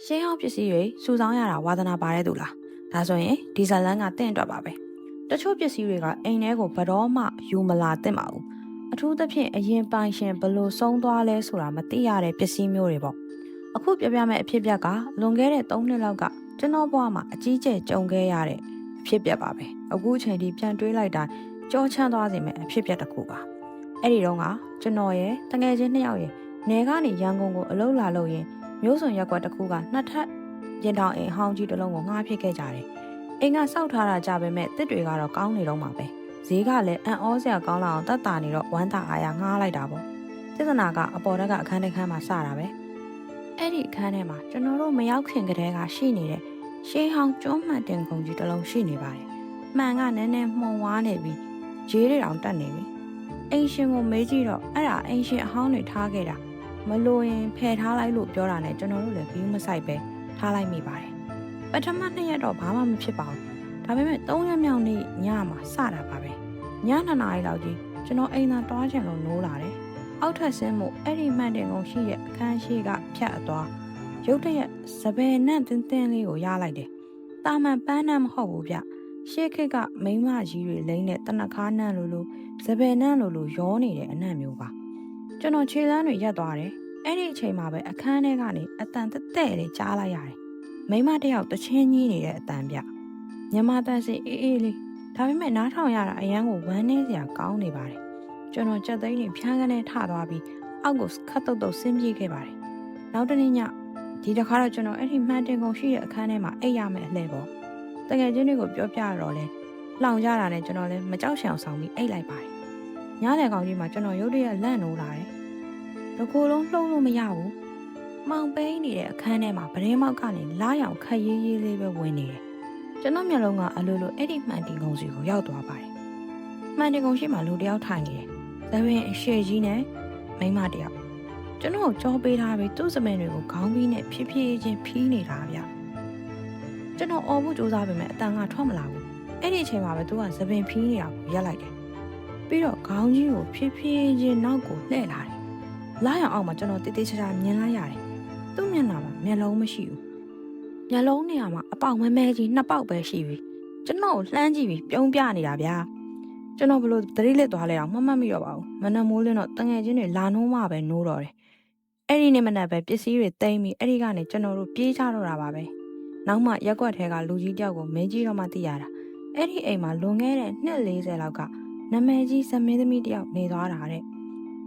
ရှင်းဟောင်းပစ္စည်းတွေစုဆောင်းရတာဝါသနာပါတဲ့သူလားဒါဆိုရင်ဒီဇလန်ကတင့်အတွက်ပါပဲတချို့ပစ္စည်းတွေကအိမ်ထဲကိုဘတော်မှယူမလာသင့်ပါဘူးအထူးသဖြင့်အရင်ပိုင်ရှင်ဘလို့ဆုံးသွားလဲဆိုတာမသိရတဲ့ပစ္စည်းမျိုးတွေပေါ့အခုပြပြမယ့်အဖြစ်အပျက်ကလွန်ခဲ့တဲ့3နှစ်လောက်ကကျွန်တော်ဘဝမှာအကြီးကျယ်ကြုံခဲ့ရတဲ့အဖြစ်အပျက်ပါပဲအခုအချိန်ထိပြန်တွေးလိုက်တာကြောချမ်းသွားစေမယ့်အဖြစ်အပျက်တစ်ခုပါအဲ့ဒီတော့ကကျွန်တော်ရဲ့တငယ်ချင်း2ယောက်ရဲ့နယ်ကနေရန်ကုန်ကိုအလုပ်လာလို့ရင်မျိုးစုံရက်ကွက်တစ်ခုကနှစ်ထပ်ရင်တောင်အိမ်ဟောင်းကြီးတစ်လုံးကိုငှားဖြစ်ခဲ့ကြတယ်။အိမ်ကစောက်ထားတာကြပေမဲ့တစ်တွေကတော့ကောင်းနေတော့မှာပဲ။ဈေးကလည်းအံ့ဩစရာကောင်းလာအောင်တတ်တာနေတော့ဝမ်းသာအားရငှားလိုက်တာပေါ့။ပြဿနာကအပေါ်တက်အခန်းတစ်ခန်းမှာစတာပဲ။အဲ့ဒီအခန်းထဲမှာကျွန်တော်တို့မရောက်ခင်ကတည်းကရှိနေတဲ့ရှေးဟောင်းကျွန်းမှန်တင်ကုန်ကြီးတစ်လုံးရှိနေပါတယ်။မှန်ကနည်းနည်းမှုံဝါးနေပြီးဂျေးတွေအောင်တက်နေပြီ။အိမ်ရှင်ကိုမေးကြည့်တော့အဲ့ဒါအိမ်ရှင်အဟောင်းတွေထားခဲ့တာမလို့ရင်ဖယ်ထားလိုက်လို့ပြောတာနဲ့ကျွန်တော်တို့လည်းဘီးမဆိုင်ပဲထားလိုက်မိပါတယ်ပထမ2ရက်တော့ဘာမှမဖြစ်ပါဘူးဒါပေမဲ့3ရက်မြောက်နေ့ညမှာစတာပါပဲည2နာရီလောက်ကြီးကျွန်တော်အိမ်သာတွားချင်လို့နိုးလာတယ်အောက်ထပ်ဆင်းမှုအဲ့ဒီမှန်တင်ကုန်ရှိရဲ့အခန်းရှိကဖြတ်အသွားရုတ်တရက်စပယ်နန့်တင်းတင်းလေးကိုရလိုက်တယ်တာမန်ပန်းနန့်မဟုတ်ဘူးဗျရှေ့ခေတ်ကမိန်းမကြီးတွေလိမ့်တဲ့တနခါနန့်လိုစပယ်နန့်လိုရောနေတဲ့အနံ့မျိုးပါကျွန်တော်ခြေလမ်းတွေရက်သွားတယ်အဲ့ဒီအချိန်မှာပဲအခန်းထဲကနေအတန်တဲ့လေးကြားလိုက်ရတယ်မိမတယောက်တချင်းကြီးနေတဲ့အတန်ပြညမတန်စီအေးလေးဒါပေမဲ့နားထောင်ရတာအရန်ကိုဝမ်းနည်းစရာကောင်းနေပါတယ်ကျွန်တော်ကြက်သိန်းတွေဖြန်းကနေထသွားပြီးအောက်ကိုခတ်တုတ်ဆင်းပြေးခဲ့ပါတယ်နောက်တနေ့ညဒီတစ်ခါတော့ကျွန်တော်အဲ့ဒီမှန်တင်ကုန်ရှိတဲ့အခန်းထဲမှာအိပ်ရမယ်အလှည့်ပေါ့တကယ်ချင်းတွေကိုပြောပြတော့လဲလောင်ကြတာနဲ့ကျွန်တော်လည်းမကြောက်ရှောင်ဆောင်ပြီးအိပ်လိုက်ပါတယ်ညနေကောင်ကြီးမှာကျွန်တော်ရုတ်တရက်လန့်နိုးလာတယ်တကူလုံးလှုပ်လို့မရဘူး။မောင်ပိန်းနေတဲ့အခန်းထဲမှာဗရင်မောက်ကနေလားရောင်ခက်ရေးရေးလေးပဲဝင်နေတယ်။ကျွန်တော်မျက်လုံးကအလိုလိုအဲ့ဒီမှန်တင်ကုန်စီကိုရောက်သွားပါတယ်။မှန်တင်ကုန်ရှိမှလူတယောက်ထိုင်နေတယ်။သပင်အရှည်ကြီးနဲ့မိန်းမတယောက်ကျွန်တော်ကြောပေးထားပြီးသူ့စပင်တွေကိုခေါင်းပြီးနဲ့ဖြည်းဖြည်းချင်းဖီးနေတာဗျ။ကျွန်တော်အော်ဖို့ကြိုးစားပေမဲ့အတန်ကထွက်မလာဘူး။အဲ့ဒီအချိန်မှာပဲသူကစပင်ဖီးနေတာကိုရက်လိုက်တယ်။ပြီးတော့ခေါင်းကြီးကိုဖြည်းဖြည်းချင်းနောက်ကိုလှည့်လာတယ်လာရအောင်မှာကျွန်တော်တေးသေးချာချာမြင်လိုက်ရတယ်။သူ့မျက်နှာမှာမျက်လုံးမရှိဘူး။မျက်လုံးနေရာမှာအပေါက်မဲမဲကြီး2ပေါက်ပဲရှိပြီ။ကျွန်တော်ကိုလှမ်းကြည့်ပြီးပြုံးပြနေတာဗျာ။ကျွန်တော်ဘလို့သတိလစ်သွားလဲတော့မှတ်မိတော့ပါဘူး။မနက်မိုးလင်းတော့တငယ်ချင်းတွေလာနှိုးမှပဲနိုးတော့တယ်။အဲ့ဒီနေ့မနက်ပဲပစ္စည်းတွေသိမ်းပြီးအဲ့ဒီကနေကျွန်တော်တို့ပြေးချတော့တာပါပဲ။နောက်မှရက်ွက်ထဲကလူကြီးတယောက်ကိုမင်းကြီးတော့မှသိရတာ။အဲ့ဒီအိမ်မှာလွန်ခဲ့တဲ့နှစ်40လောက်ကနာမည်ကြီးစမင်းသမီးတယောက်နေသွားတာတဲ့။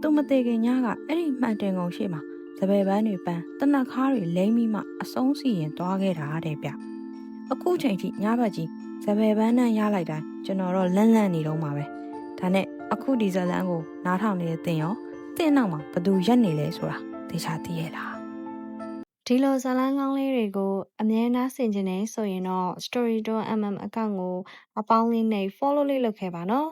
သူမသေးခင်ညကအဲ့ဒီမှန်တင်ကုန်ရှိမှာစပယ်ပန်းတွေပန်းတနက်ခါတွေလိမ့်ပြီးမှအဆုံးစီရင်သွားခဲ့တာတဲ့ဗျအခုချိန်ထိညဘက်ကြီးစပယ်ပန်းနဲ့ရလိုက်တိုင်းကျွန်တော်တော့လန့်လန့်နေတော့မှာပဲဒါနဲ့အခုဒီဇလန်ကိုနားထောင်နေတဲ့တင်ရောတင်နောက်မှာဘသူရက်နေလဲဆိုတာသေချာသိရလားဒီလိုဇာတ်လမ်းကောင်းလေးတွေကိုအမြဲတမ်းဆင်ခြင်နေဆိုရင်တော့ Story.mm အကောင့်ကိုအပေါင်းလေးနဲ့ follow လေးလုပ်ခဲ့ပါနော်